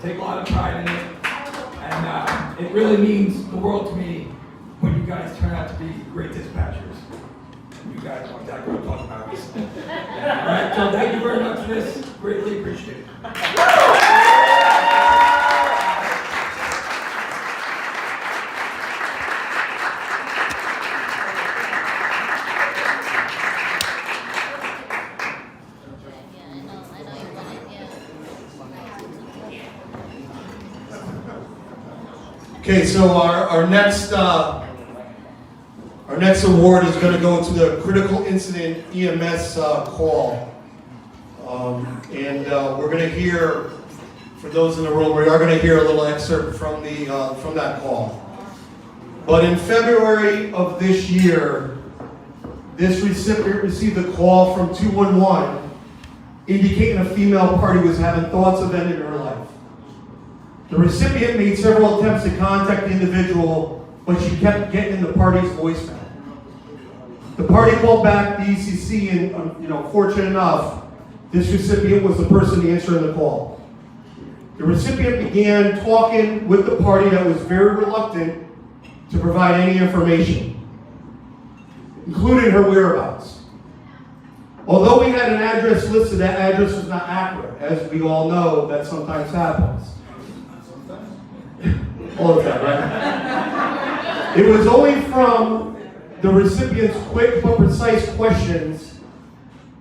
take a lot of pride in it. And it really means the world to me when you guys turn out to be great dispatchers. You guys know exactly what I'm talking about recently. All right, so thank you very much for this. Greatly appreciate it. Okay, so our next award is going to go to the critical incident EMS call, and we're going to hear, for those in the room, we are going to hear a little excerpt from that call. But in February of this year, this recipient received a call from 211 indicating a female party was having thoughts of ending her life. The recipient made several attempts to contact the individual, but she kept getting the party's voicemail. The party called back the ECC, and fortunate enough, this recipient was the person answering the call. The recipient began talking with the party that was very reluctant to provide any information, including her whereabouts. Although we had an address listed, that address was not accurate. As we all know, that sometimes happens. All of that, right? It was only from the recipient's quick but precise questions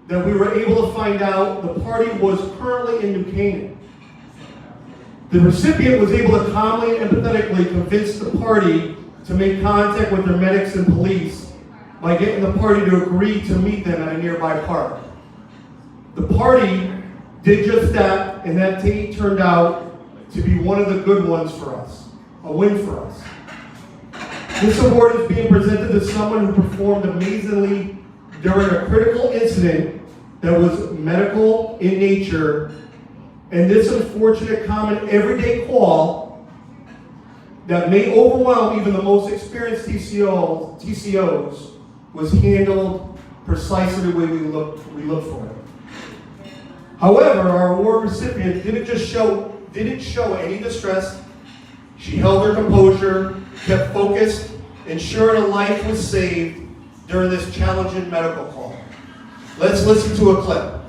that we were able to find out the party was currently in New Canaan. The recipient was able to calmly and empathetically convince the party to make contact with their medics and police by getting the party to agree to meet them at a nearby park. The party did just that, and that date turned out to be one of the good ones for us, a win for us. This award is being presented to someone who performed amazingly during a critical incident that was medical in nature, and this unfortunate common everyday call that may overwhelm even the most experienced TCOs was handled precisely the way we look for it. However, our award recipient didn't show any distress. She held her composure, kept focused, ensuring a life was saved during this challenging medical call. Let's listen to a clip.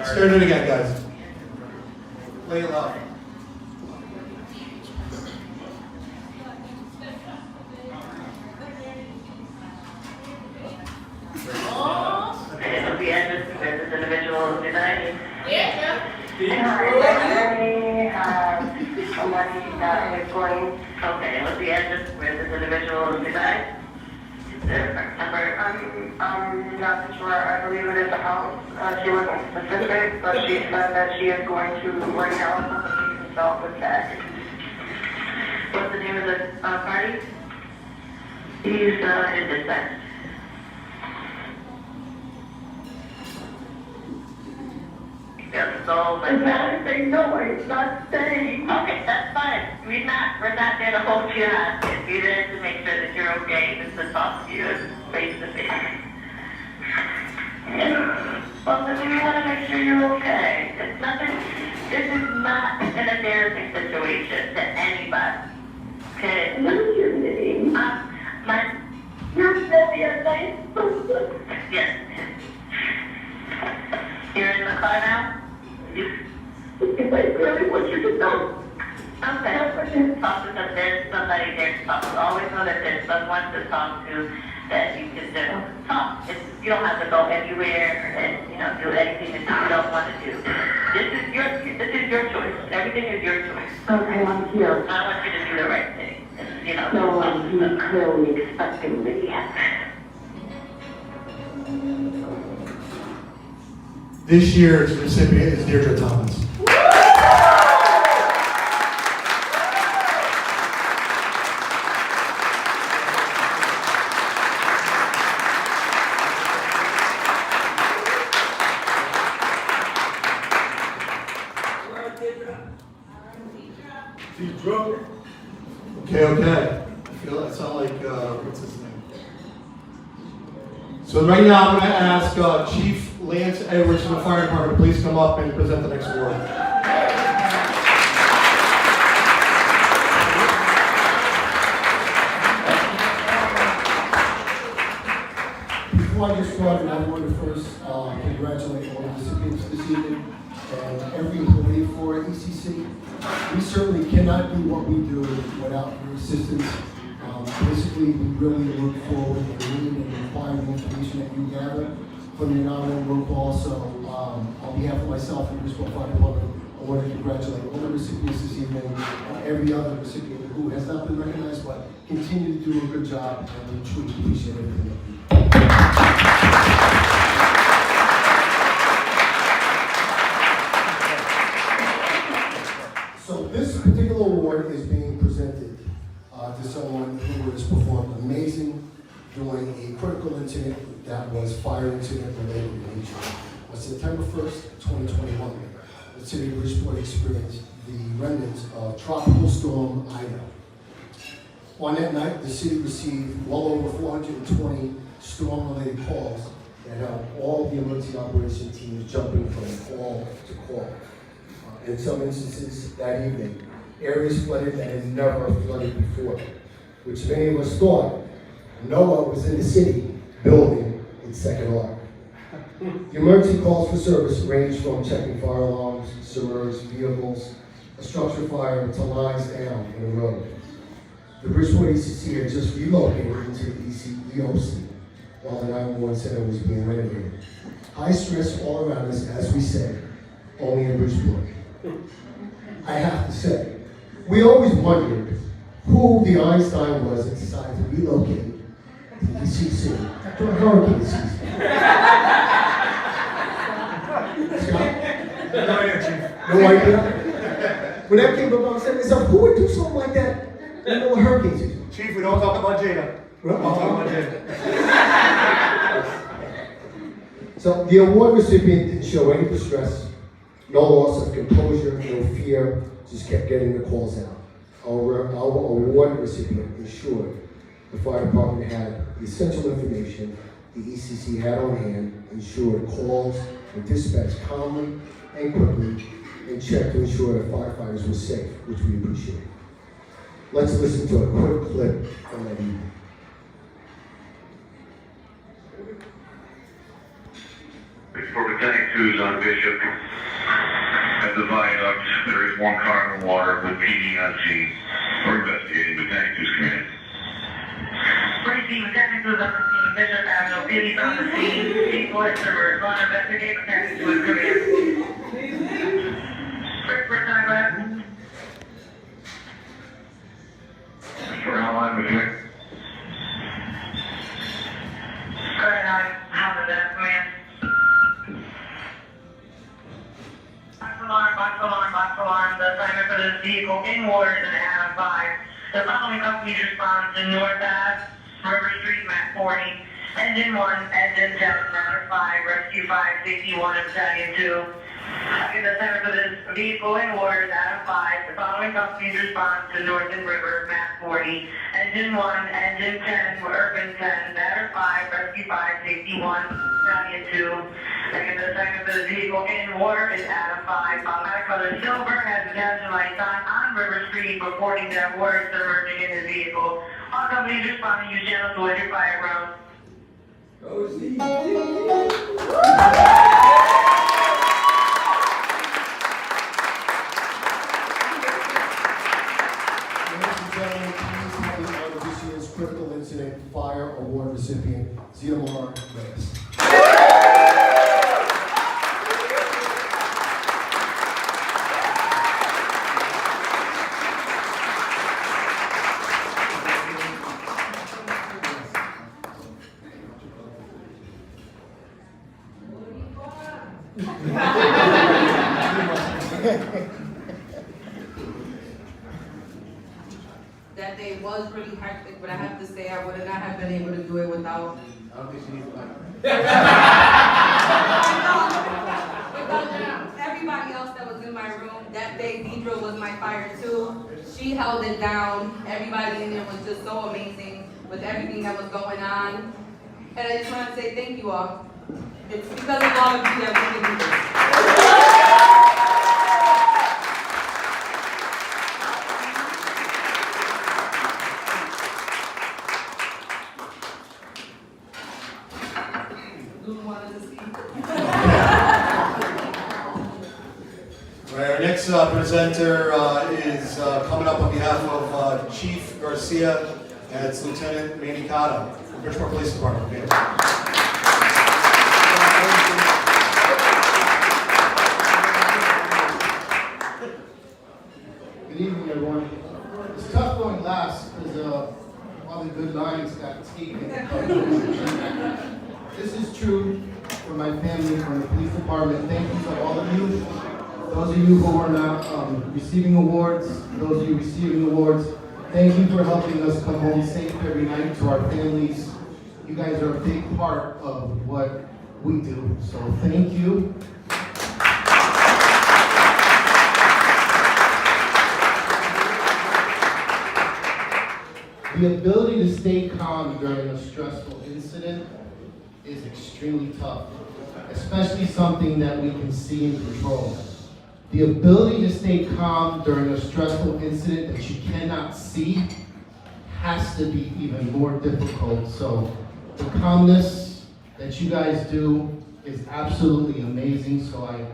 Start it again, guys. Play it loud. This individual design. Yeah. I have somebody that is going. Okay, what's the address where this individual design? I'm not sure. I believe it is a house. She wasn't specific, but she said that she is going to right now complete herself with that. What's the name of the party? He's in dispatch. Yes, so but not saying no, it's not saying. Okay, that's fine. We're not there to hold you hostage. We're there to make sure that you're okay and to talk to you face to face. Well, then we want to make sure you're okay. It's nothing. This is not an embarrassing situation to anybody. Okay. What's your name? You're really a nice person. Yes. You're in the car now? If I really want you to know. Okay. Talk to them. There's somebody there to talk to. Always know that there's someone to talk to that you can just talk. You don't have to go anywhere and do anything that you don't want to do. This is your choice. Everything is your choice. Okay, I'm here. I want you to do the right thing. No, I'm clearly expecting me. This year's recipient is Deirdre Thomas. She's drunk. Okay. I sound like What's his name? So right now, I'm going to ask Chief Lance Edwards from the Fire Department to please come up and present the next award. Before I get started, I want to first congratulate all the recipients this evening and every employee for ECC. We certainly cannot do what we do without your assistance. Basically, we really look forward to reading and acquiring the information that you gather from your nominal roll call. So, on behalf of myself and the Bridgeport Fire Department, I want to congratulate all the recipients this evening and every other recipient who has not been recognized, but continue to do a good job, and we truly appreciate everything that you do. So this particular award is being presented to someone who has performed amazing during a critical incident that was fire incident related in nature. On September 1st, 2021, the city of Bridgeport experienced the remnants of Tropical Storm Ida. On that night, the city received well over 420 storm-related calls that had all the emergency operation teams jumping from call to call. In some instances that evening, areas flooded that had never flooded before, which many of us thought Noah was in the city building its second ark. The emergency calls for service ranged from checking fire alarms, submerged vehicles, a structure fire, to lines down in the road. The Bridgeport ECC had just relocated into the EOC while the 911 center was being renovated. High stress all around us, as we said, only in Bridgeport. I have to say, we always wondered who the Einstein was that decided to relocate to the ECC during hurricane season. Scott? No idea, Chief. No idea? When that came up, I said to myself, who would do something like that in the middle of hurricane season? Chief, we don't talk about Jada. We don't talk about Jada. So the award recipient didn't show any distress, no loss of composure, no fear, just kept getting the calls out. Our award recipient ensured the fire department had the essential information the ECC had on hand, ensured calls were dispatched calmly and quickly, and checked to ensure that firefighters were safe, which we appreciate. Let's listen to a quick clip from that evening. For returning to on Bishop at the viaduct, there is one car in the water with PD on scene. We're investigating. Lieutenant 2's command. Briefing, Lieutenant 2's on the scene, Bishop Avenue, PD's on the scene, people at servers, want to investigate, Lieutenant 2's command. First time left. We're online with you. Go ahead, how did that command? Box alarm, the assignment for this vehicle in water is an Adam 5. The following companies respond to North Ave, River Street, Map 40, Engine 1, Engine 10, Matter 5, Rescue 5, Safety 1, and Battalion 2. The assignment for this vehicle in water is Adam 5. The following companies respond to North and River, Map 40, Engine 1, Engine 10, Urban 10, Matter 5, Rescue 5, Safety 1, Battalion 2. Again, the assignment for the vehicle in water is Adam 5. Automatic color silver, has attention lights on River Street, reporting that water is submerging in his vehicle. All companies responding, use channel to your fire ground. Ladies and gentlemen, please have the honor of this year's Critical Incident Fire Award recipient, Ziamar Reyes. That day was pretty hectic, but I have to say I would not have been able to do it without. Without everybody else that was in my room. That day, Deidre was my fire too. She held it down. Everybody in there was just so amazing. with everything that was going on. And I just want to say thank you all. It's because of all of you that we can do this. Who wanted to speak? All right, our next presenter is coming up on behalf of Chief Garcia, and it's Lieutenant Manicata from Bridgeport Police Department. Okay. Good evening, everyone. It's tough going last because all the good lines got taken. This is true for my family, from the police department. Thank you to all of you. Those of you who are not receiving awards, those of you receiving awards, thank you for helping us come home safe every night to our families. You guys are a big part of what we do, so thank you. The ability to stay calm during a stressful incident is extremely tough, especially something that we can see and control. The ability to stay calm during a stressful incident that you cannot see has to be even more difficult. So the calmness that you guys do is absolutely amazing. So I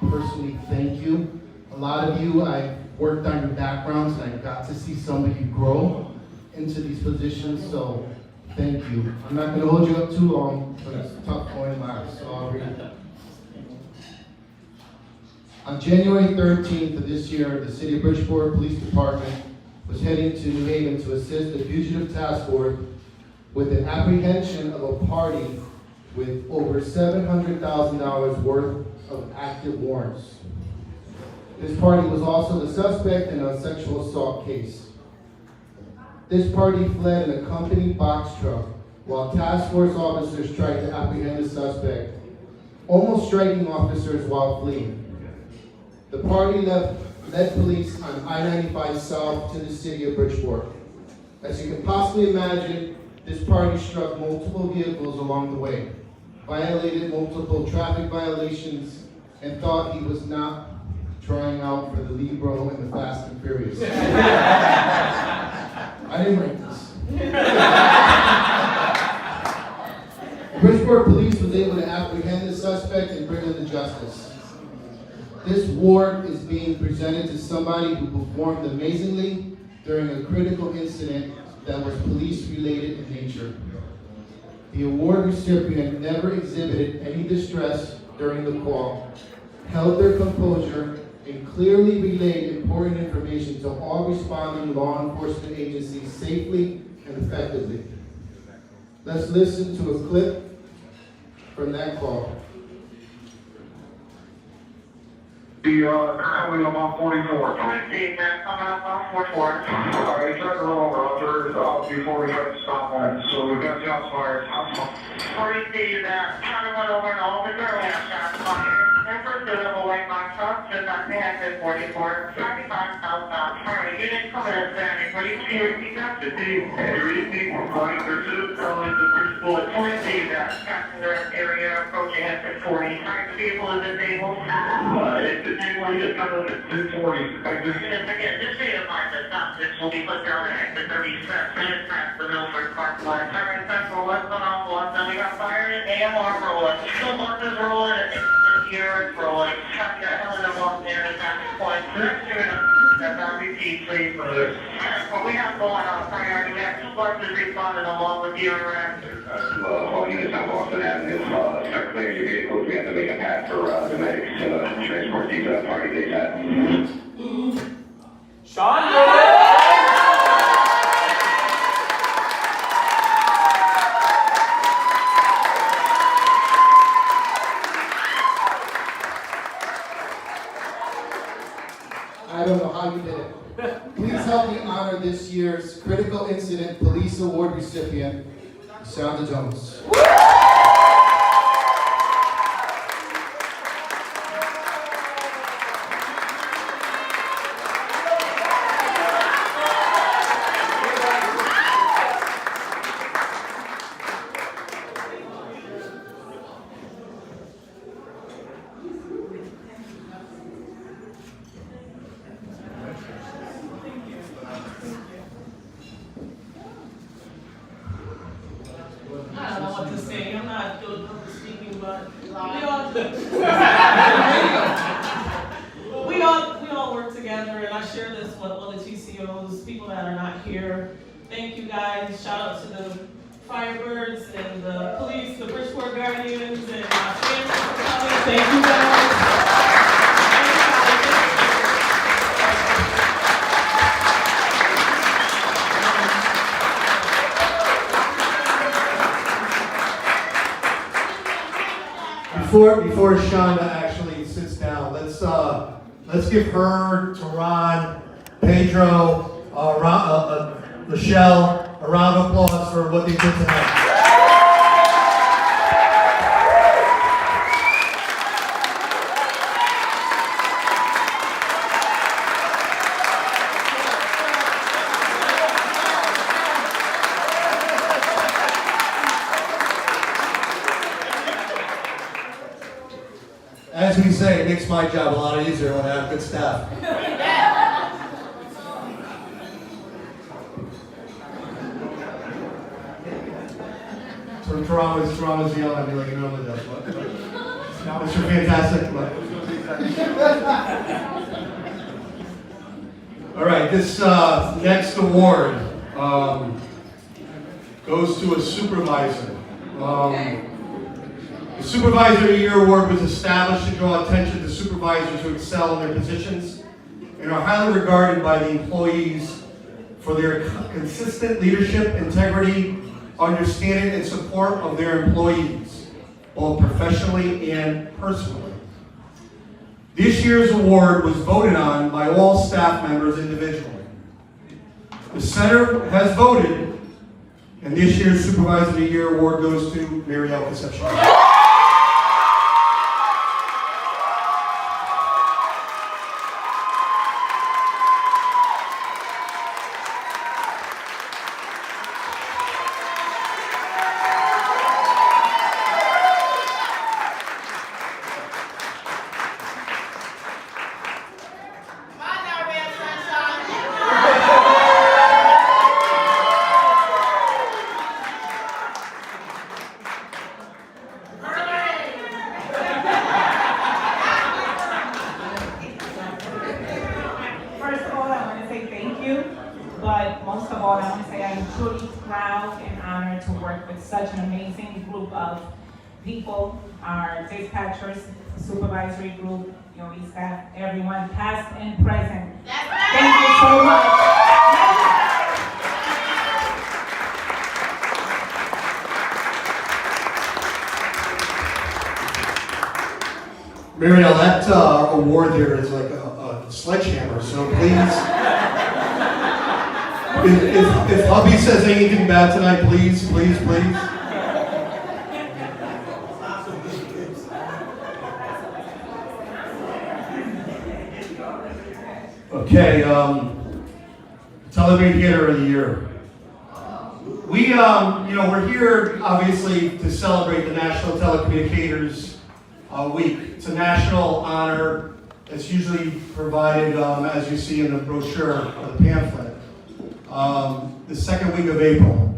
personally thank you. A lot of you, I worked on your backgrounds and I got to see some of you grow into these positions. So thank you. I'm not going to hold you up too long, but it's tough going last. So I'll read it. On January 13th of this year, the City of Bridgeport Police Department was heading to New Haven to assist the Fugitive Task Force with the apprehension of a party with over $700,000 worth of active warrants. This party was also the suspect in a sexual assault case. This party fled in a company box truck while task force officers tried to apprehend the suspect, almost striking officers while fleeing. The party led police on I-95 south to the city of Bridgeport. As you can possibly imagine, this party struck multiple vehicles along the way, violated multiple traffic violations, and thought he was not trying out for the Libro and the Fast and Furious. I didn't write this. Bridgeport Police was able to apprehend the suspect and bring him to justice. This award is being presented to somebody who performed amazingly during a critical incident that was police-related in nature. The award recipient never exhibited any distress during the call, held their composure, and clearly relayed important information to all responding law enforcement agencies safely and effectively. Let's listen to a clip from that call. Coming up on 44. I see that coming up on 44. Alright, try to roll over before we try to stop home. So we've got shots fired. Before you see that, trying to run over and over the girl, we have shots fired. And first of all, white box truck, just on the exit 44, 35 southbound. Alright, you didn't come in as standing. What do you see? Repeat that? Repeat, 42. Calling the first bullet. Point see that passenger area approaching exit 40. Alright, the vehicle is disabled. It's disabled, just coming at 240. Again, just be advised that stop this will be put down at exit 36, minutes past the Milford Park line. Alright, Central, what's going on, boss? Then we got fired at AMR rolling. Still buses rolling, here it's rolling. Copy that, Helena walk there at that point. That's true enough. That's on repeat, please. What we have going on priority, we have 2 buses responding along with the arrest. All units on Boston Avenue, start clearing your vehicles. We have to make a path for the medics to transport these party days at. Sean, I don't know how you did it. Please help me honor this year's Critical Incident Police Award recipient, Sandra Jones. say. I'm not doing public speaking, but we all work together, and I share this with all the TCOs, people that are not here. Thank you guys. Shout out to the Firebirds and the police, the Bridgeport Guardians, and my family for coming. Thank you guys. Before Shonda actually sits down, let's give her, Teron, Pedro, Michelle a round of applause for what they did tonight. As we say, it makes my job a lot easier when I have good staff. So Toronto's yelling at me like he normally does. What? Mr. Fantastic. All right, this next award goes to a supervisor. The Supervisor of the Year Award was established to draw attention to supervisors who excel in their positions and are highly regarded by the employees for their consistent leadership, integrity, understanding, and support of their employees, both professionally and personally. This year's award was voted on by all staff members individually. The Center has voted, and this year's Supervisor of the Year Award goes to Marielle Concepcion. But most of all, I want to say I'm truly proud and honored to work with such an amazing group of people, our dispatchers, supervisory group, staff, everyone, past and present. Thank you so much. Marielle, that award there is like a sledgehammer, so please, if hubby says anything bad tonight, please. Okay, Telecommunicator of the Year. We're here obviously to celebrate the National Telecommunicators Week. It's a national honor. It's usually provided, as you see in the brochure or the pamphlet, the second week of April.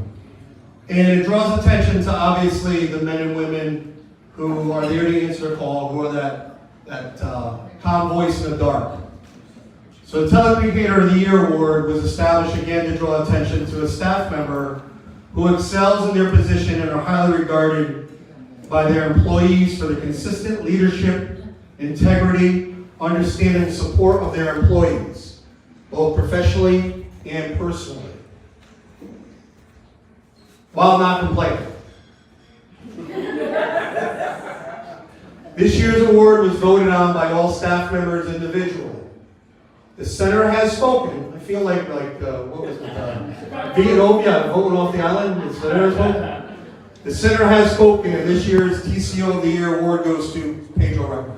And it draws attention to obviously the men and women who are there to answer a call, who are that calm voice in the dark. So the Telecommunicator of the Year Award was established again to draw attention to a staff member who excels in their position and are highly regarded by their employees for the consistent leadership, integrity, understanding, and support of their employees, both professionally and personally, while not complaining. This year's award was voted on by all staff members individually. The Center has spoken. I feel like what was it? Vietnam, voting off the island. The Center has spoken. The Center has spoken, and this year's TCO of the Year Award goes to Pedro Record.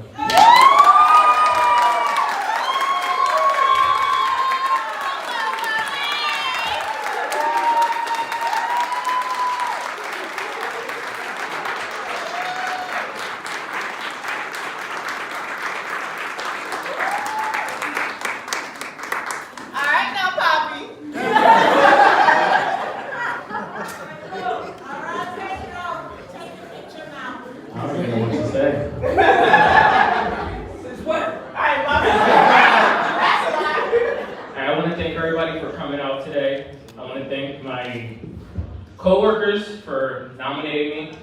co-workers for nominating me.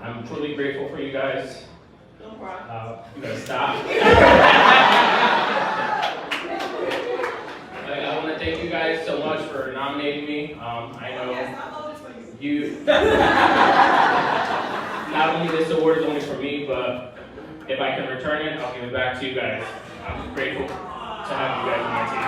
I'm truly grateful for you guys. No problem. You guys stop. I want to thank you guys so much for nominating me. I know Yes, I voted for you. you. Not only this award is only for me, but if I can return it, I'll give it back to you guys. I'm grateful to have you guys on my team.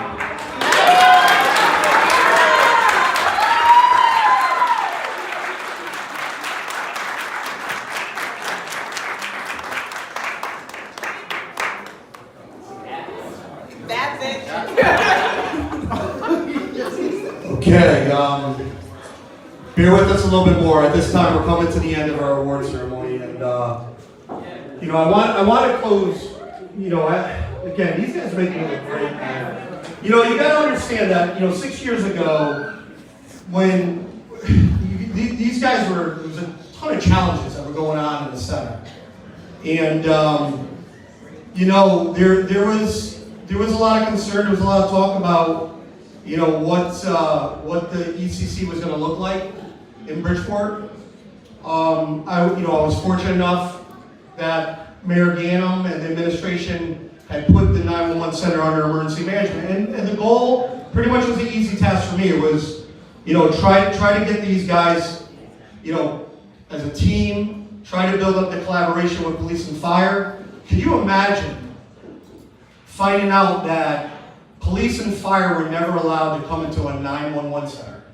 That's it. Okay, bear with us a little bit more. At this time, we're coming to the end of our award ceremony, and I want to close. Again, these guys make me look great. You got to understand that 6 years ago, when these guys there was a ton of challenges that were going on in the center, and there was a lot of concern. There was a lot of talk about what the ECC was going to look like in Bridgeport. I was fortunate enough that Mayor Ganem and the administration had put the 911 center under emergency management, and the goal pretty much was an easy task for me. It was, try to get these guys, as a team, try to build up the collaboration with police and fire. Could you imagine finding out that police and fire were never allowed to come into a 911 center?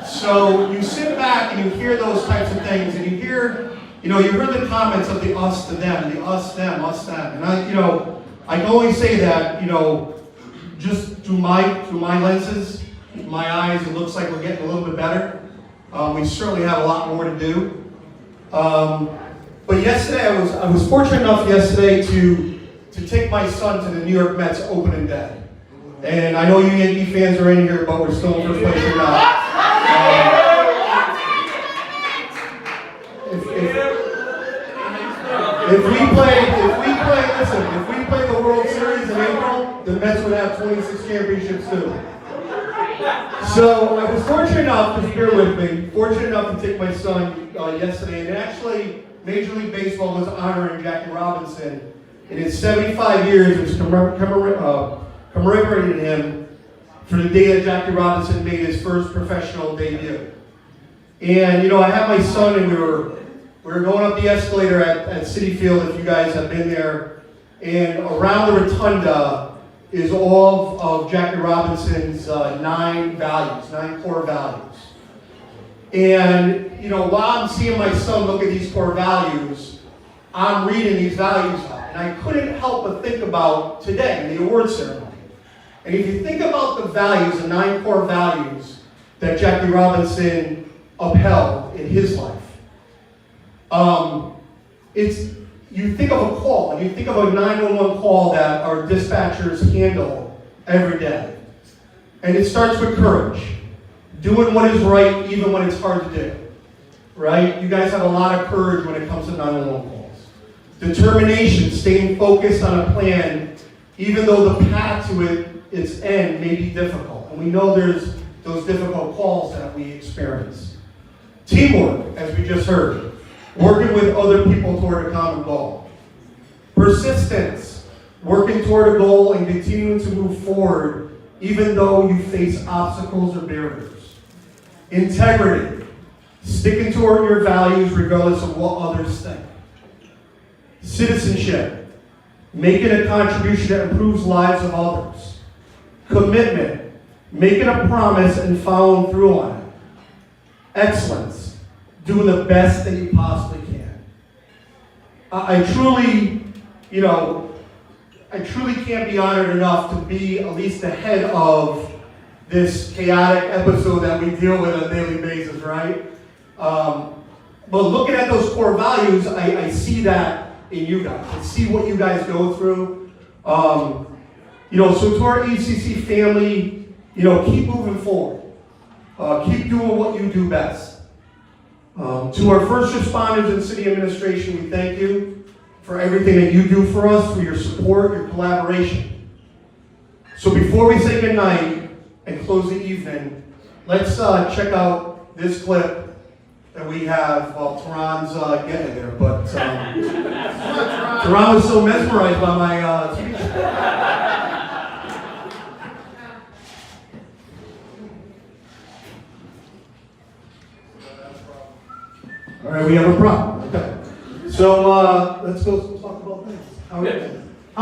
So you sit back and you hear those types of things, and you hear the comments of the us to them, the us them, us them, and I can only say that just through my lenses, my eyes, it looks like we're getting a little bit better. We certainly have a lot more to do. But yesterday, I was fortunate enough yesterday to take my son to the New York Mets opening day. And I know you Yankee fans are in here, but we're still in first place or not. If we play the World Series in April, the Mets would have 26 championships too. So I was fortunate enough, just bear with me, fortunate enough to take my son yesterday, and actually Major League Baseball was honoring Jackie Robinson. In his 75 years, it was commemorated him for the day that Jackie Robinson made his first professional debut. And I had my son, and we were going up the escalator at Citi Field, if you guys have been there, and around the rotunda is all of Jackie Robinson's 9 core values. And while I'm seeing my son look at these core values, I'm reading these values out. And I couldn't help but think about today, the award ceremony. And if you think about the values, the 9 core values that Jackie Robinson upheld in his life, you think of a call, and you think of a 911 call that our dispatchers handle every day. And it starts with courage. Doing what is right even when it's hard to do. Right? You guys have a lot of courage when it comes to 911 calls. Determination, staying focused on a plan, even though the path to its end may be difficult. And we know there's those difficult calls that we experience. Teamwork, as we just heard. Working with other people toward a common goal. Persistence, working toward a goal and continuing to move forward even though you face obstacles or barriers. Integrity, sticking to your values regardless of what others think. Citizenship, making a contribution that improves lives of others. Commitment, making a promise and following through on it. Excellence, doing the best that you possibly can. I truly can't be honored enough to be at least the head of this chaotic episode that we deal with on a daily basis, right? But looking at those core values, I see that in you guys. I see what you guys go through. So to our ECC family, keep moving forward. Keep doing what you do best. To our first responders and city administration, we thank you for everything that you do for us, for your support, your collaboration. So before we say goodnight and close the evening, let's check out this clip that we have while Tehran's getting there. But Tehran was so mesmerized by my speech. All right, we have a problem. Okay. So let's go talk about this. How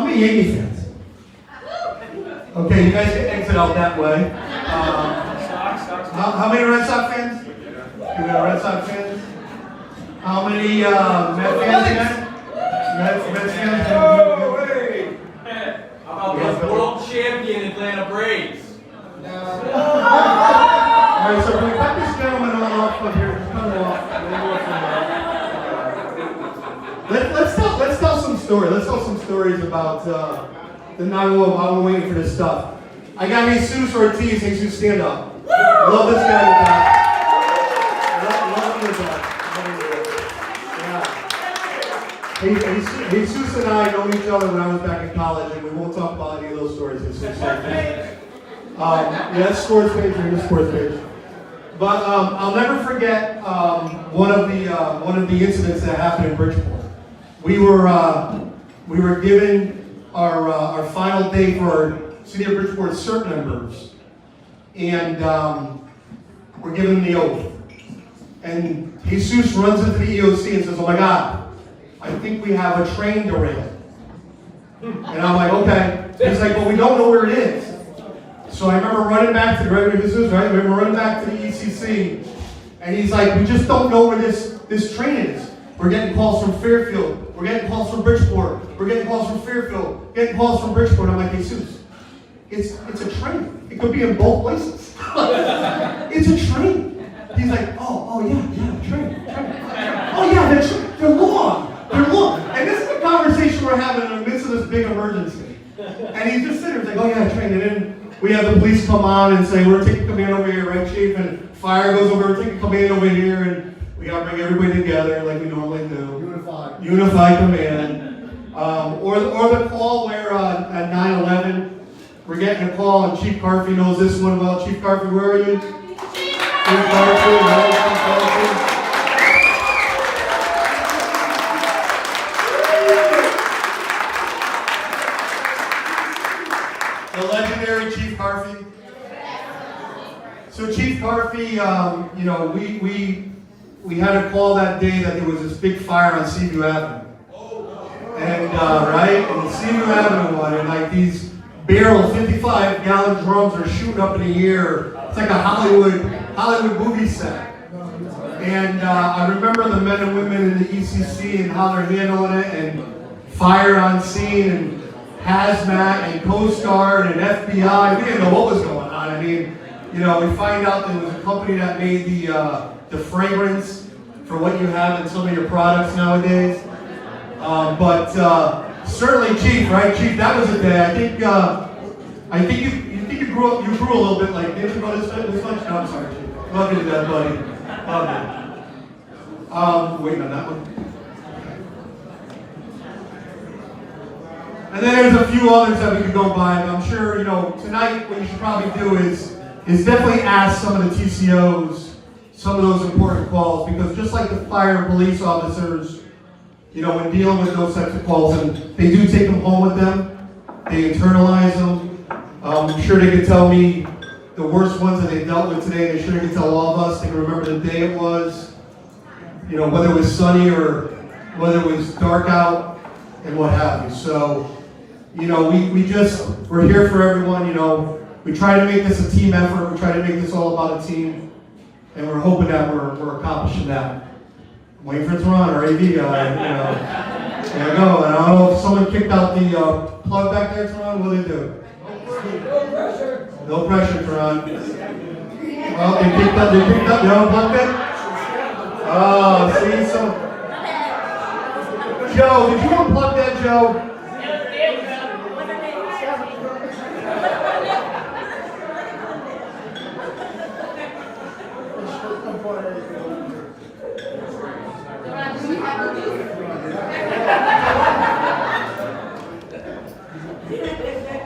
many Yankee fans? Okay, you guys can exit out that way. How many Red Sox fans? You got Red Sox fans? How many Met fans again? Mets fans? Oh, wait. How about this world champion Atlanta Braves? All right, so can we cut this gentleman on off of here? Cut him off. Let's tell some stories. Let's tell some stories about the 911 while we're waiting for this stuff. I got Jesus Ortiz. Jesus, stand up. Love this guy with that. Love him with that. Yeah. Jesus and I know each other when I was back in college, and we won't talk about any of those stories. Yeah, that's sports page or the sports page. But I'll never forget one of the incidents that happened in Bridgeport. We were given our final day for our City of Bridgeport CERT members, and we're giving them the oath. And Jesus runs into the EOC and says, "Oh my God, I think we have a train derailed." And I'm like, "Okay." He's like, "Well, we don't know where it is." So I remember running back to the right, Jesus, right? I remember running back to the ECC, and he's like, "We just don't know where this train is. We're getting calls from Fairfield. We're getting calls from Bridgeport. We're getting calls from Fairfield. Getting calls from Bridgeport." I'm like, "Jesus, it's a train. It could be in both places. It's a train." He's like, "Oh yeah, train. Oh yeah, they're long. And this is the conversation we're having in the midst of this big emergency. And he's just sitting there, like, "Oh yeah, train." And then we have the police come on and say, "We're taking command over here, right, Chief?" And fire goes over, "We're taking command over here." And we gotta bring everybody together like we normally do. Unified command. Or the call where at 9/11, we're getting a call and Chief Carfy knows this one well. Chief Carfy, where are you? Chief Carfy, right? Chief Carfy. The legendary Chief Carfy. So Chief Carfy, we had a call that day that there was this big fire on Seaview Avenue. And right, and Seaview Avenue one, and like these barrel 55-gallon drums are shooting up in the air. It's like a Hollywood movie set. And I remember the men and women in the ECC and how they're handling it, and fire on scene, and hazmat, and Coast Guard, and FBI. We didn't know what was going on. I mean, we find out there was a company that made the fragrance for what you have in some of your products nowadays. But certainly, Chief, right? Chief, that was a day. I think you grew up. You grew a little bit like, didn't you go this much? No, I'm sorry, Chief. Love you to death, buddy. Love you. Wait on that one. And then there's a few others that we could go by. And I'm sure, tonight what you should probably do is definitely ask some of the TCOs some of those important calls, because just like the fire and police officers, when dealing with those types of calls, and they do take them home with them, they internalize them. I'm sure they could tell me the worst ones that they dealt with today. They sure could tell all of us. They can remember the day it was, whether it was sunny or whether it was dark out and what have you. So, we're here for everyone. We try to make this a team effort. We try to make this all about a team, and we're hoping that we're accomplishing that. I'm waiting for Tehran, our AV guy. There we go. And I don't know if someone kicked out the plug back there, Tehran. What did they do? No pressure, Tehran. Well, they picked up, they unplugged it? Oh, see, so. Joe, did you unplug that, Joe?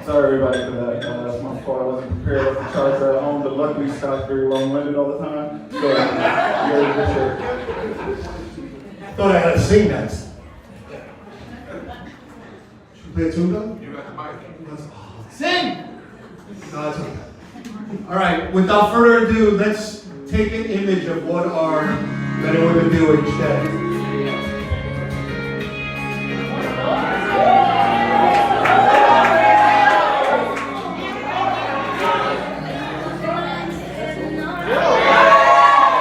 Sorry everybody for that. That's my fault. I wasn't prepared with the charts at home, but luckily Scott's very long-winded all the time. So, yeah, for sure. Thought I had to sing next. Should we play a tune though? You got the mic. Sing! No, that's okay. All right, without further ado, let's take an image of what our men and women do each day.